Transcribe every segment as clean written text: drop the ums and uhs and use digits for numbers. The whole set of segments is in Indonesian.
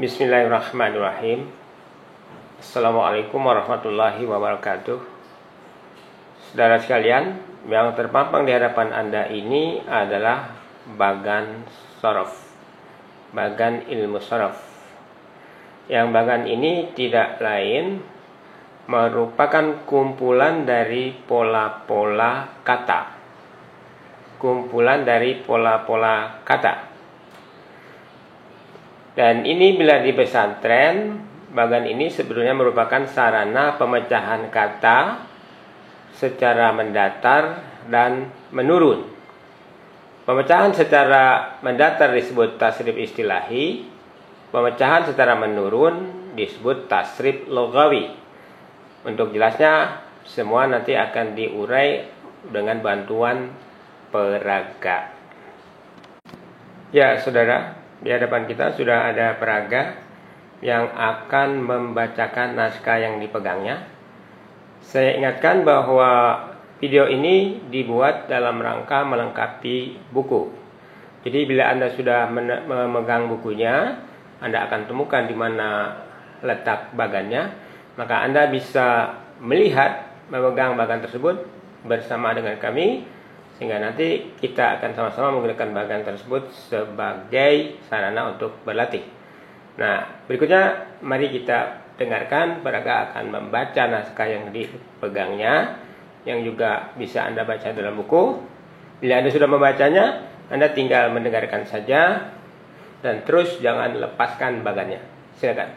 Bismillahirrahmanirrahim. Assalamualaikum warahmatullahi wabarakatuh. Saudara sekalian, yang terpampang di hadapan Anda ini adalah bagan shorof, bagan ilmu shorof. Yang bagan ini tidak lain merupakan kumpulan dari pola-pola kata. Kumpulan dari pola-pola kata. Dan ini bila di pesantren, bagan ini sebetulnya merupakan sarana pemecahan kata secara mendatar dan menurun. Pemecahan secara mendatar disebut tasrif istilahi, pemecahan secara menurun disebut tasrif logawi. Untuk jelasnya, semua nanti akan diurai dengan bantuan peraga. Ya, saudara, di hadapan kita sudah ada peraga yang akan membacakan naskah yang dipegangnya. Saya ingatkan bahwa video ini dibuat dalam rangka melengkapi buku. Jadi bila Anda sudah memegang bukunya, Anda akan temukan di mana letak bagannya. Maka Anda bisa melihat memegang bagan tersebut bersama dengan kami, sehingga nanti kita akan sama-sama menggunakan bagan tersebut sebagai sarana untuk berlatih. Nah, berikutnya mari kita dengarkan peraga akan membaca naskah yang dipegangnya, yang juga bisa Anda baca dalam buku. Bila Anda sudah membacanya, Anda tinggal mendengarkan saja dan terus jangan lepaskan bagannya. Silakan.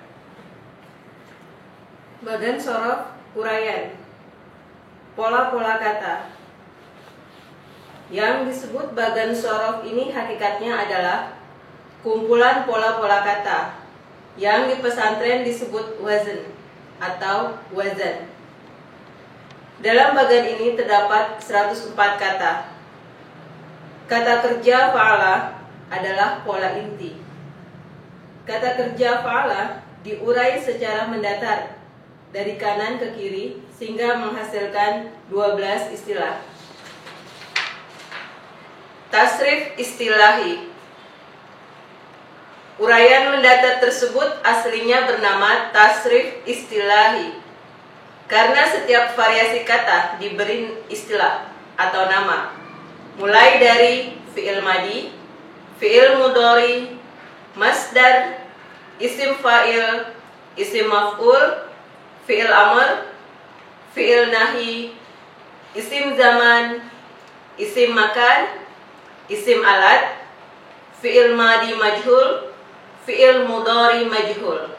Bagan shorof uraian. Pola-pola kata. Yang disebut bagan shorof ini hakikatnya adalah kumpulan pola-pola kata yang di pesantren disebut wazn atau wazan. Dalam bagan ini terdapat 104 kata. Kata kerja fa'ala adalah pola inti. Kata kerja fa'ala diurai secara mendatar dari kanan ke kiri sehingga menghasilkan 12 istilah. Tasrif istilahi. Uraian mendatar tersebut aslinya bernama tasrif istilahi karena setiap variasi kata diberi istilah atau nama, mulai dari fi'il madi, fi'il mudhari, masdar, isim fa'il, isim maf'ul, fi'il amr, fi'il nahi, isim zaman, isim makan, isim alat, fi'il madi majhul, fi'il mudhari majhul.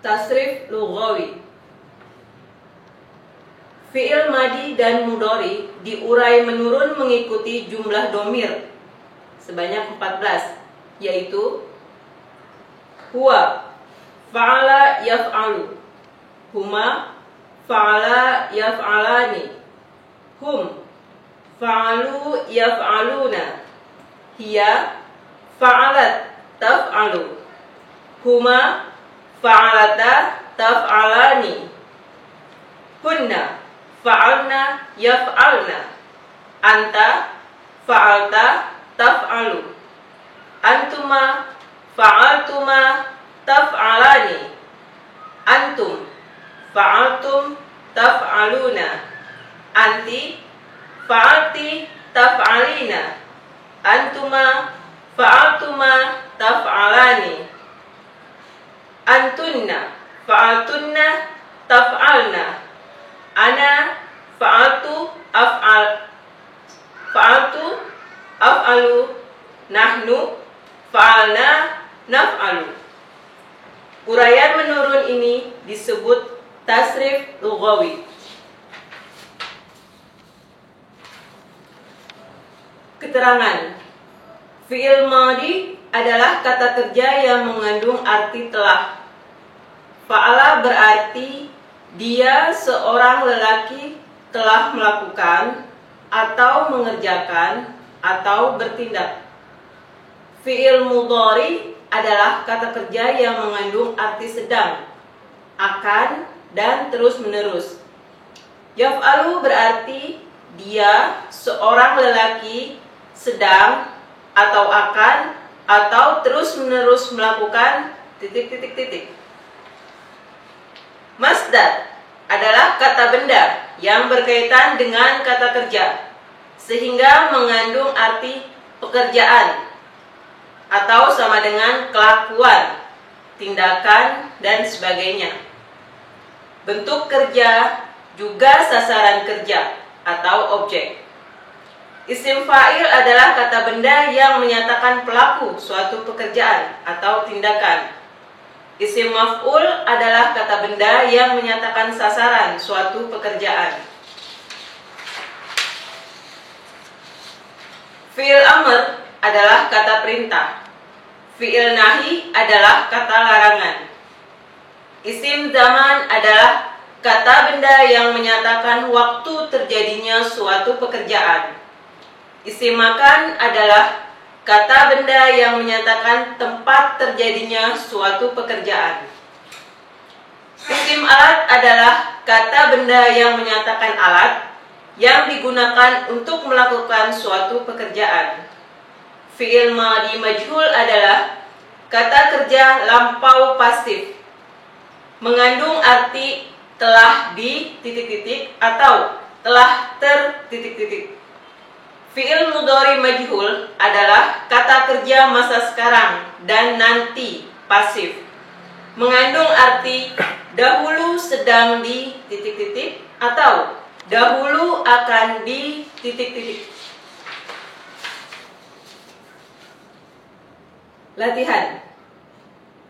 Tasrif lughawi. Fi'il madi dan mudhari diurai menurun mengikuti jumlah domir sebanyak 14, yaitu huwa, fa'ala yaf'alu, huma, fa'ala yaf'alani, hum, fa'alu yaf'aluna, hiya, fa'alat taf'alu, huma, fa'alata taf'alani, hunna, fa'alna yaf'alna, anta, fa'alta taf'alu, antuma, fa'altuma taf'alani, antum, fa'altum taf'aluna, anti, fa'alti taf'alina, antuma, fa'altuma taf'alani, antunna, fa'altunna taf'alna, ana, fa'altu af'alu, nahnu, fa'alna naf'alu. Uraian menurun ini disebut tasrif lughawi. Keterangan. Fi'il madi adalah kata kerja yang mengandung arti telah. Fa'ala berarti dia seorang lelaki telah melakukan atau mengerjakan atau bertindak. Fi'il mudhari adalah kata kerja yang mengandung arti sedang, akan, dan terus menerus. Yaf'alu berarti dia seorang lelaki sedang atau akan, atau terus-menerus melakukan, Masdar adalah kata benda yang berkaitan dengan kata kerja, sehingga mengandung arti pekerjaan, atau sama dengan kelakuan, tindakan, dan sebagainya. Bentuk kerja juga sasaran kerja atau objek. Isim fa'il adalah kata benda yang menyatakan pelaku suatu pekerjaan atau tindakan. Isim maf'ul adalah kata benda yang menyatakan sasaran suatu pekerjaan. Fi'il amr adalah kata perintah. Fi'il nahi adalah kata larangan. Isim zaman adalah kata benda yang menyatakan waktu terjadinya suatu pekerjaan. Isim makan adalah kata benda yang menyatakan tempat terjadinya suatu pekerjaan. Isim alat adalah kata benda yang menyatakan alat yang digunakan untuk melakukan suatu pekerjaan. Fi'il madi majhul adalah kata kerja lampau pasif, mengandung arti telah di ... atau telah ter ... Fi'il mudhari majhul adalah kata kerja masa sekarang dan nanti pasif, mengandung arti dahulu sedang di ... atau dahulu akan di ... Latihan.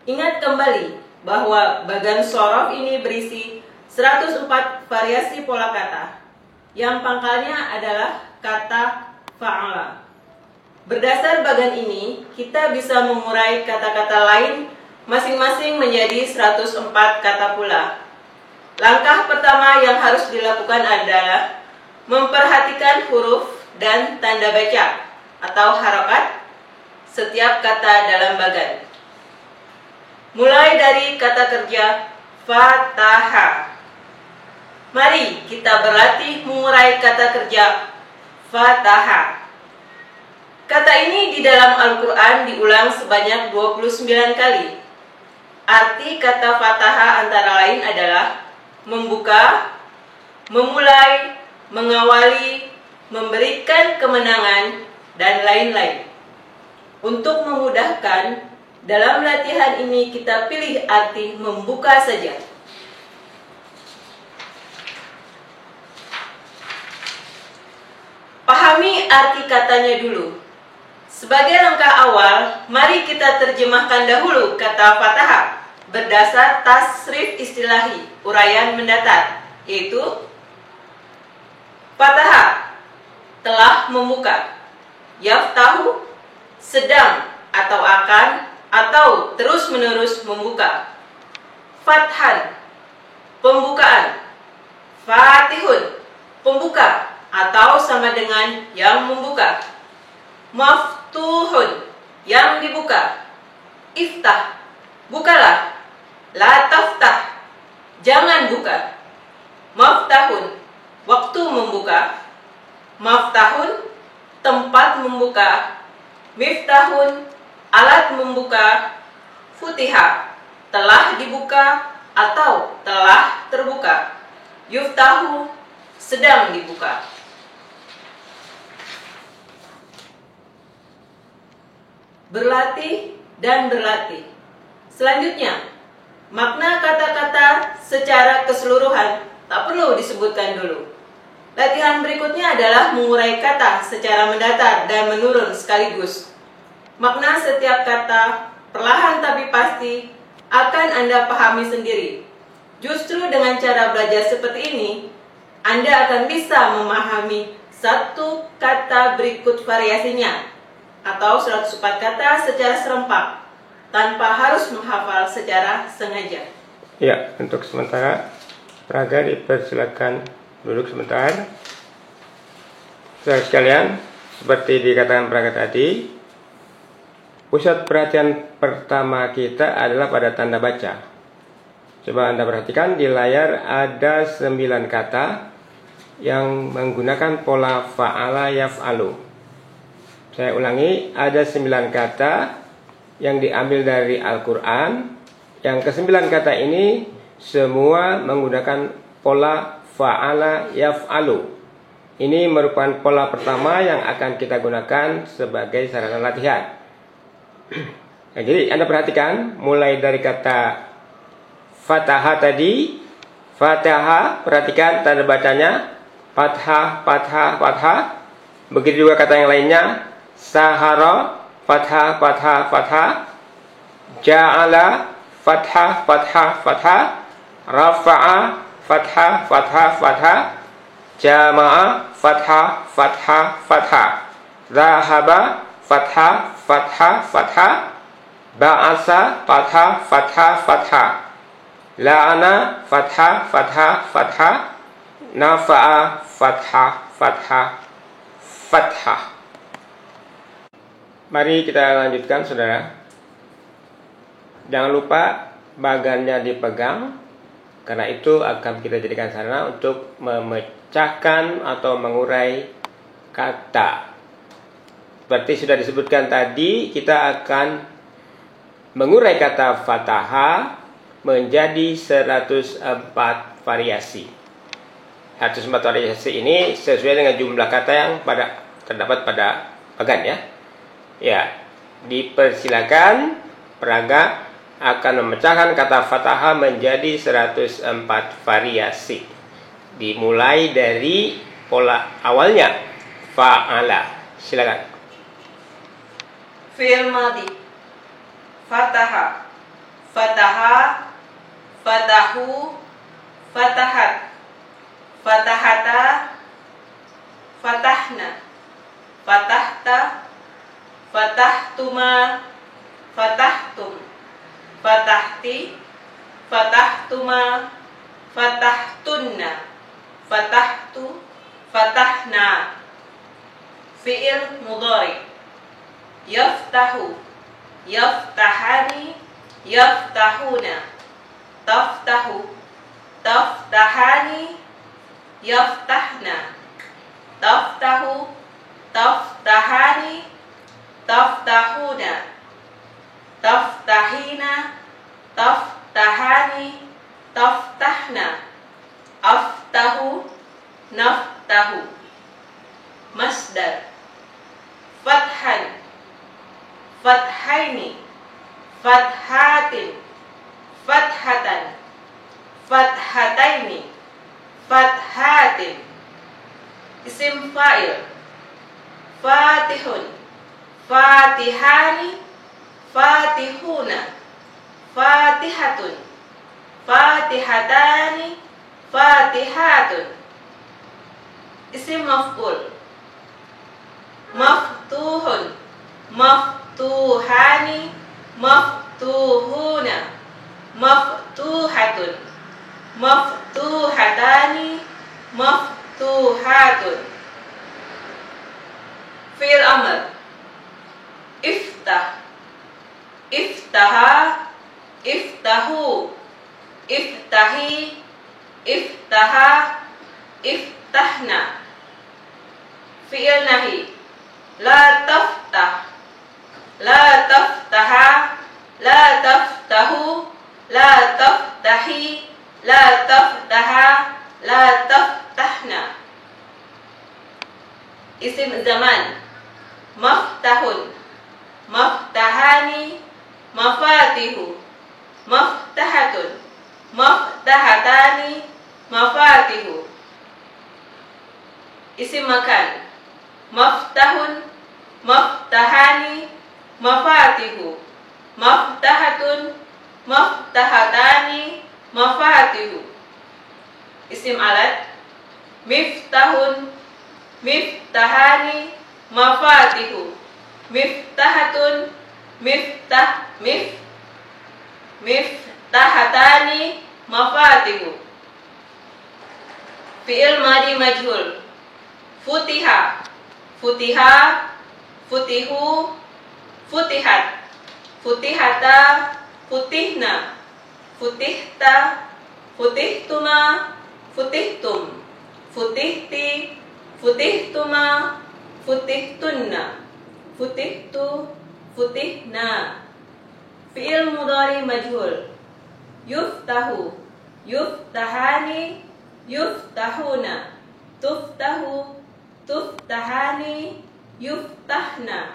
Ingat kembali bahwa bagan shorof ini berisi 104 variasi pola kata, yang pangkalnya adalah kata fa'ala. Berdasar bagan ini, kita bisa mengurai kata-kata lain masing-masing menjadi 104 kata pula. Langkah pertama yang harus dilakukan adalah memperhatikan huruf dan tanda baca atau harokat setiap kata dalam bagan. Mulai dari kata kerja fataha. Mari kita berlatih mengurai kata kerja fataha. Kata ini di dalam Al-Quran diulang sebanyak 29 kali. Arti kata fataha antara lain adalah membuka, memulai, mengawali, memberikan kemenangan, dan lain-lain. Untuk memudahkan, dalam latihan ini kita pilih arti membuka saja. Pahami arti katanya dulu. Sebagai langkah awal, mari kita terjemahkan dahulu kata fataha berdasar tasrif istilahi, uraian mendatar, yaitu fataha, telah membuka, yaftahu, sedang atau akan atau terus-menerus membuka, fathan, pembukaan, fatihun, pembuka atau sama dengan yang membuka, maftuhun, yang dibuka, iftah, bukalah, la taftah, jangan buka, maftahun, waktu membuka, maftahun, tempat membuka, miftahun, alat membuka, futiha, telah dibuka atau telah terbuka, yuftahu, sedang dibuka. Berlatih dan berlatih. Selanjutnya, makna kata-kata secara keseluruhan tak perlu disebutkan dulu. Latihan berikutnya adalah mengurai kata secara mendatar dan menurun sekaligus. Makna setiap kata perlahan tapi pasti akan Anda pahami sendiri. Justru dengan cara belajar seperti ini, Anda akan bisa memahami satu kata berikut variasinya atau 104 kata secara serempak tanpa harus menghafal secara sengaja. Ya, untuk sementara Praga dipersilakan duduk sebentar. Saudara sekalian, seperti dikatakan Praga tadi, pusat perhatian pertama kita adalah pada tanda baca. Coba Anda perhatikan di layar ada 9 kata yang menggunakan pola fa'ala yaf'alu. Saya ulangi, ada 9 kata yang diambil dari Al-Quran. Yang ke-9 kata ini semua menggunakan pola fa'ala yaf'alu. Ini merupakan pola pertama yang akan kita gunakan sebagai sarana latihan. Nah, jadi Anda perhatikan mulai dari kata fataha tadi. Fataha, perhatikan tanda bacanya fathah, fathah, fathah. Begitu juga kata yang lainnya. Sahara, fathah, fathah, fathah. Ja'ala, fathah, fathah, fathah. Rafa'a, fathah, fathah, fathah. Jama'a, fathah, fathah, fathah. Zahaba, fathah, fathah, fathah. Ba'asa, fathah, fathah, fathah. La'ana, fathah, fathah, fathah. Nafa'a, fathah, fathah, fathah. Mari kita lanjutkan, saudara. Jangan lupa bagannya dipegang, karena itu akan kita jadikan sarana untuk memecahkan atau mengurai kata. Seperti sudah disebutkan tadi, kita akan mengurai kata fataha menjadi 104 variasi. 104 variasi ini sesuai dengan jumlah kata yang terdapat pada bagan, ya. Ya, dipersilakan peraga akan memecahkan kata fataha menjadi 104 variasi. Dimulai dari pola awalnya, fa'ala. Silakan. Fi'il madhi. Fataha, fataha, fatahu, fatahat, fatahata, fatahna, fatahta, fatahtuma, fatahtum, fatahti, fatahtuma, fatahtunna, fatahtu, fatahna. Fi'il mudhari. Yaftahu, yaftahani, yaftahuna. Taftahu, taftahani, yaftahna. Taftahu, taftahani, taftahuna. Taftahina, taftahani, taftahna. Aftahu, naftahu. Masdar. Fathan, fathaini, fathatin, fathatan, fathataini, fathatin. Isim fa'il. Fatihun, fatihani, fatihuna, fatihatun, fatihatani, fatihatun. Isim maf'ul. Maftuhun, maftuhani, maftuhuna, maftuhatun, maftuhatani, maftuhatun. Fi'il amr. Iftah, iftaha, iftahu, iftahi, iftaha, iftahna. Fi'il nahi. La taftah, la taftaha, la taftahu, la taftahi, la taftaha, la taftahna. Isim zaman. Maftahun, maftahani, mafatihu, maftahatun, maftahatani, mafatihu. Isim makan. Maftahun, maftahani, mafatihu, maftahatun, maftahatani, mafatihu. Isim alat. Miftahun, miftahani, mafatihu, miftahatun, miftahatani, mafatihu. Fi'il madhi majhul. Futiha, futiha, futihu, futihat, futihata, futihna, futihta, futihtuma, futihtum, futihti, futihtuma, futihtunna, futihtu, futihna. Fi'il mudhari majhul. Yuftahu, yuftahani, yuftahuna. Tuftahu, tuftahani, yuftahna.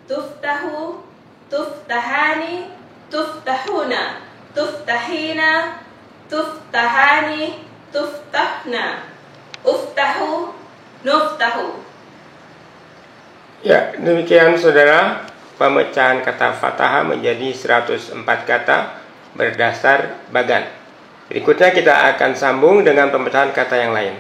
Tuftahu, tuftahani, tuftahuna. Tuftahina, tuftahani, tuftahna. Uftahu, nuftahu. Ya, demikian saudara, pemecahan kata fathah menjadi 104 kata berdasar bagan. Berikutnya kita akan sambung dengan pemecahan kata yang lain.